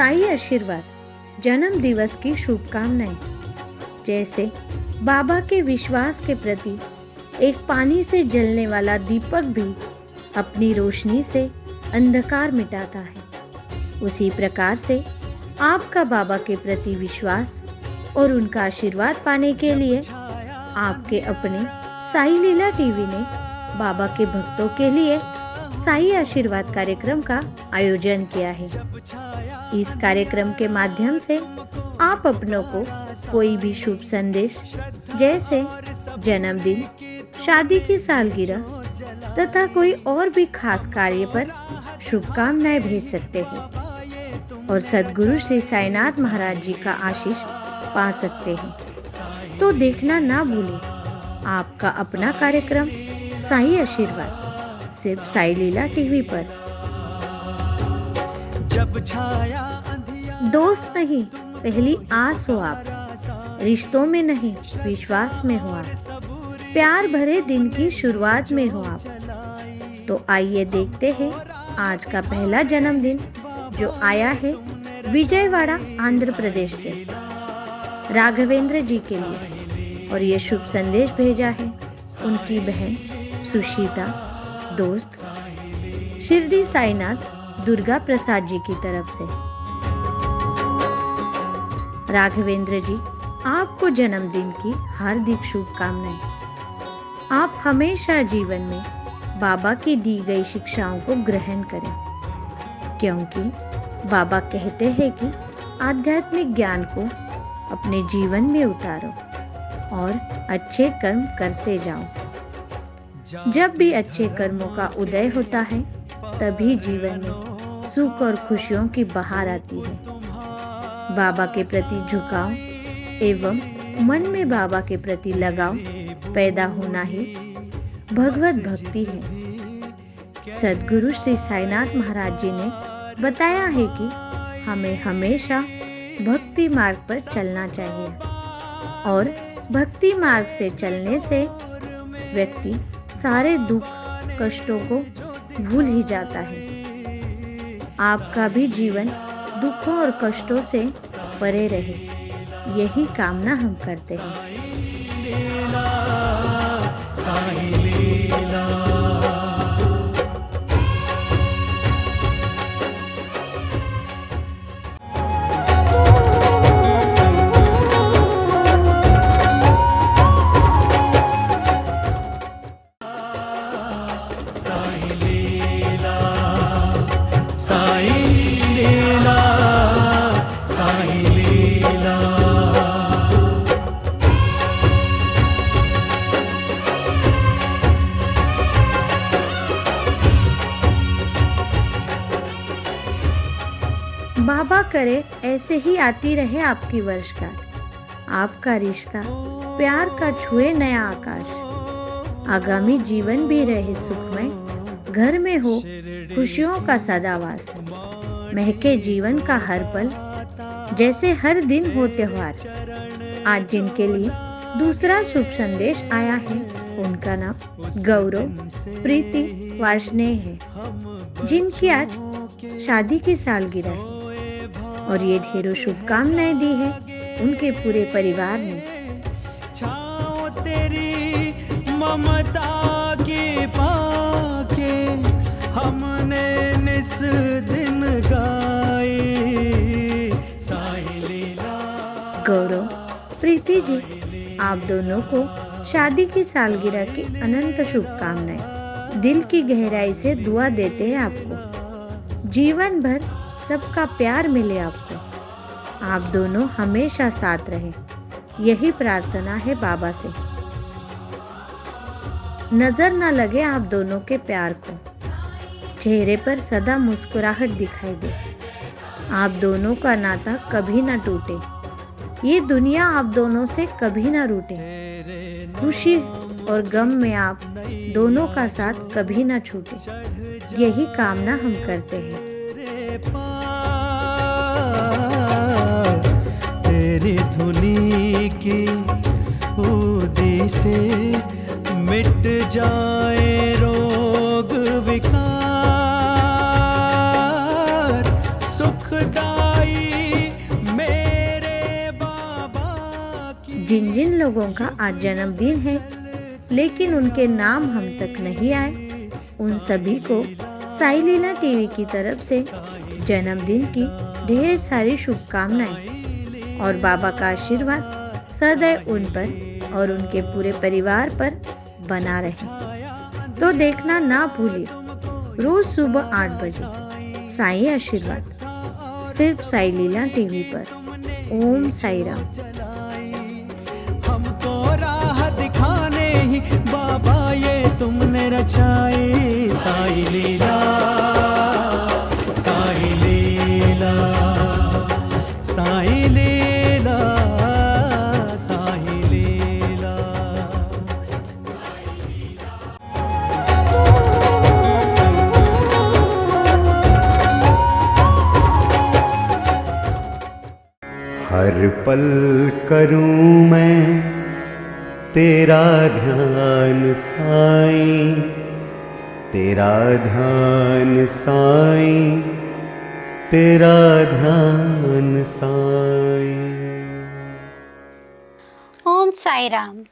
साई आशीर्वाद जन्म दिवस की शुभकामनाएं। जैसे बाबा के विश्वास के प्रति एक पानी से जलने वाला दीपक भी अपनी रोशनी से अंधकार मिटाता है, उसी प्रकार से आपका बाबा के प्रति विश्वास और उनका आशीर्वाद पाने के लिए आपके अपने साई लीला टीवी ने बाबा के भक्तों के लिए साई आशीर्वाद कार्यक्रम का आयोजन किया है। इस कार्यक्रम के माध्यम से आप अपनों को कोई भी शुभ संदेश जैसे जन्मदिन, शादी की सालगिरह तथा कोई और भी खास कार्य पर शुभकामनाएं भेज सकते हैं और सद्गुरु श्री साईनाथ महाराज जी का आशीष पा सकते हैं। तो देखना ना भूलें आपका अपना कार्यक्रम साई आशीर्वाद सिर्फ साई लीला टीवी पर। जब छाया दोस्त नहीं, पहली आस हो आप, रिश्तों में नहीं विश्वास में हो आप, प्यार भरे दिन की शुरुआत में हो आप। तो आइए देखते हैं आज का पहला जन्मदिन जो आया है विजयवाड़ा आंध्र प्रदेश से राघवेंद्र जी के लिए, और ये शुभ संदेश भेजा है उनकी बहन सुशीता, दोस्त शिरडी साईनाथ दुर्गा प्रसाद जी की तरफ से। राघवेंद्र जी, आपको जन्मदिन की हार्दिक शुभकामनाएं। आप हमेशा जीवन में बाबा की दी गई शिक्षाओं को ग्रहण करें, क्योंकि बाबा कहते हैं कि आध्यात्मिक ज्ञान को अपने जीवन में उतारो और अच्छे कर्म करते जाओ। जब भी अच्छे कर्मों का उदय होता है तभी जीवन में सुख और खुशियों की बहार आती है। बाबा के प्रति झुकाव एवं मन में बाबा के प्रति लगाव पैदा होना ही भगवत भक्ति है। सद्गुरु श्री साईनाथ महाराज जी ने बताया है कि हमें हमेशा भक्ति मार्ग पर चलना चाहिए और भक्ति मार्ग से चलने से व्यक्ति सारे दुख कष्टों को भूल ही जाता है। आपका भी जीवन दुखों और कष्टों से परे रहे, यही कामना हम करते हैं। बाबा करे ऐसे ही आती रहे आपकी वर्षगांठ, आपका रिश्ता प्यार का छुए नया आकाश, आगामी जीवन भी रहे सुखमय, घर में हो खुशियों का सदावास, महके जीवन का हर पल जैसे हर दिन हो त्योहार। आज जिनके लिए दूसरा शुभ संदेश आया है उनका नाम गौरव, प्रीति, वार्ष्णेय है, जिनकी आज शादी की सालगिरह है और ये ढेरों शुभकामनाएं दी है उनके पूरे परिवार ने। छाओ तेरी ममता के पाके हमने निस दिन गाए साई लीला। गौरव, प्रीति जी, आप दोनों को शादी की सालगिरह की अनंत शुभकामनाएं। दिल की गहराई से दुआ देते हैं आपको, जीवन भर सबका प्यार मिले आपको, आप दोनों हमेशा साथ रहें, यही प्रार्थना है बाबा से। नजर ना लगे आप दोनों के प्यार को, चेहरे पर सदा मुस्कुराहट दिखाई दे, आप दोनों का नाता कभी ना टूटे, ये दुनिया आप दोनों से कभी ना रूठे, खुशी और गम में आप दोनों का साथ कभी ना छूटे, यही कामना हम करते हैं। तेरी धुनी की उदी से मिट जाए रोग विकार, सुखदाई जिन जिन लोगों का आज जन्मदिन है लेकिन उनके नाम हम तक नहीं आए, उन सभी को साई लीला टीवी की तरफ से जन्मदिन की ढेर सारी शुभकामनाएं और बाबा का आशीर्वाद सदैव उन पर और उनके पूरे परिवार पर बना रहे। तो देखना ना भूलिए रोज सुबह 8 बजे साई आशीर्वाद, सिर्फ साई लीला टीवी पर। ओम साई राम। हमको राह दिखाने ही बाबा ये तुमने रचाए। साई लीला, साई लीला, साई लीला, साई लीला। हर पल करूं मैं तेरा ध्यान साईं, तेरा ध्यान साईं, तेरा ध्यान साईं। ओम साई राम।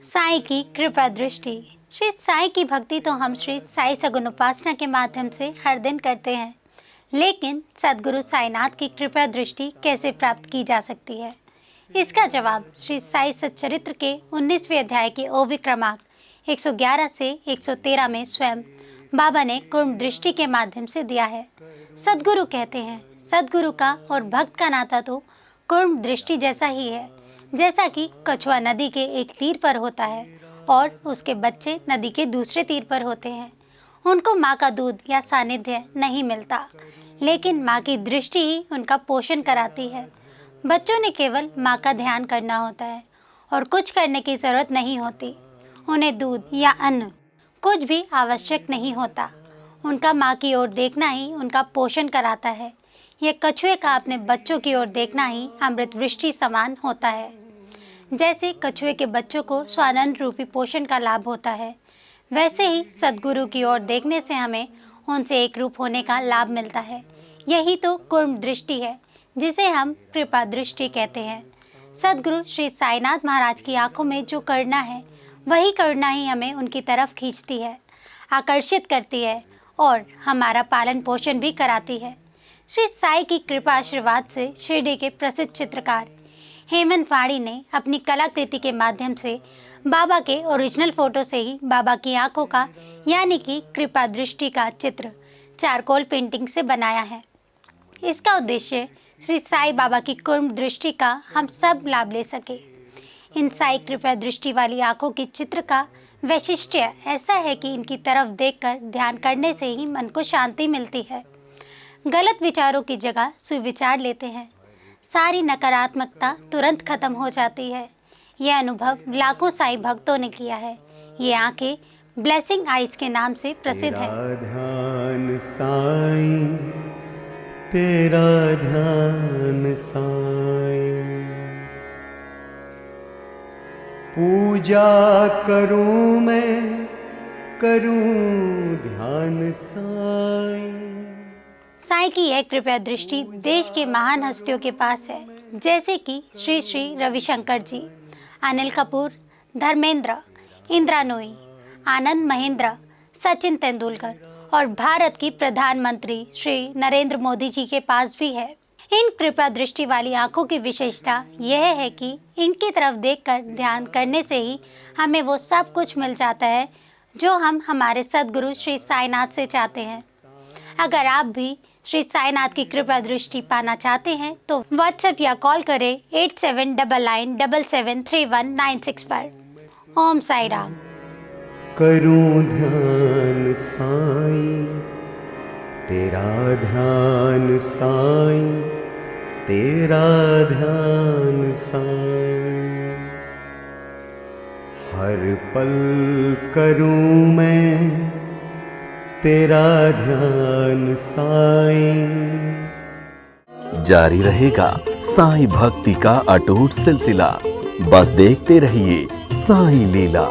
साई की कृपा दृष्टि। श्री साई की भक्ति तो हम श्री साई सगुण उपासना के माध्यम से हर दिन करते हैं, लेकिन सद्गुरु साईनाथ की कृपा दृष्टि कैसे प्राप्त की जा सकती है? इसका जवाब श्री साई सच्चरित्र के 19वें अध्याय के ओवी क्रमांक 111 से 113 में स्वयं बाबा ने कुर्म दृष्टि के माध्यम से दिया है। सद्गुरु कहते हैं, सद्गुरु का और भक्त का नाता तो कुर्म दृष्टि जैसा ही है। जैसा कि कछुआ नदी के एक तीर पर होता है और उसके बच्चे नदी के दूसरे तीर पर होते हैं। उनको माँ का दूध या सानिध्य नहीं मिलता, लेकिन माँ की दृष्टि ही उनका पोषण कराती है। बच्चों ने केवल माँ का ध्यान करना होता है और कुछ करने की ज़रूरत नहीं होती। उन्हें दूध या अन्न कुछ भी आवश्यक नहीं होता। उनका माँ की ओर देखना ही उनका पोषण कराता है। यह कछुए का अपने बच्चों की ओर देखना ही अमृत वृष्टि समान होता है। जैसे कछुए के बच्चों को स्वानंद रूपी पोषण का लाभ होता है, वैसे ही सद्गुरु की ओर देखने से हमें उनसे एक रूप होने का लाभ मिलता है। यही तो कुर्म दृष्टि है, जिसे हम कृपा दृष्टि कहते हैं। सद्गुरु श्री साईनाथ महाराज की आंखों में जो करुणा है, वही करुणा ही हमें उनकी तरफ खींचती है, आकर्षित करती है और हमारा पालन पोषण भी कराती है। श्री साई की कृपा आशीर्वाद से शिरडी के प्रसिद्ध चित्रकार हेमंत वाणी ने अपनी कलाकृति के माध्यम से बाबा के ओरिजिनल फोटो से ही बाबा की आंखों का यानी कि कृपा दृष्टि का चित्र चारकोल पेंटिंग से बनाया है। इसका उद्देश्य श्री साई बाबा की कुर्म दृष्टि का हम सब लाभ ले सके। इन साई कृपा दृष्टि वाली आंखों की चित्र का वैशिष्ट्य ऐसा है कि इनकी तरफ देखकर ध्यान करने से ही मन को शांति मिलती है। गलत विचारों की जगह सुविचार लेते हैं। सारी नकारात्मकता तुरंत खत्म हो जाती है। यह अनुभव लाखों साई भक्तों ने किया है। ये आंखें ब्लेसिंग आइज के नाम से प्रसिद्ध है। ध्यान साईं, तेरा ध्यान साईं, पूजा करूं मैं, करूं ध्यान साईं। साई की यह कृपा दृष्टि देश के महान हस्तियों के पास है, जैसे कि श्री श्री रविशंकर जी, अनिल कपूर, धर्मेंद्र, इंदिरा नूई, आनंद महेंद्र, सचिन तेंदुलकर और भारत की प्रधानमंत्री श्री नरेंद्र मोदी जी के पास भी है। इन कृपा दृष्टि वाली आंखों की विशेषता यह है कि इनकी तरफ देखकर ध्यान करने से ही हमें वो सब कुछ मिल जाता है जो हम हमारे सद्गुरु श्री साईनाथ से चाहते हैं। अगर आप भी श्री साईनाथ की कृपा दृष्टि पाना चाहते हैं तो व्हाट्सएप या कॉल करें 8799773196 पर। ओम साई राम। करूं ध्यान साईं, तेरा ध्यान साईं, तेरा ध्यान साईं, हर पल करूं मैं तेरा ध्यान साईं। जारी रहेगा साईं भक्ति का अटूट सिलसिला। बस देखते रहिए साईं लीला।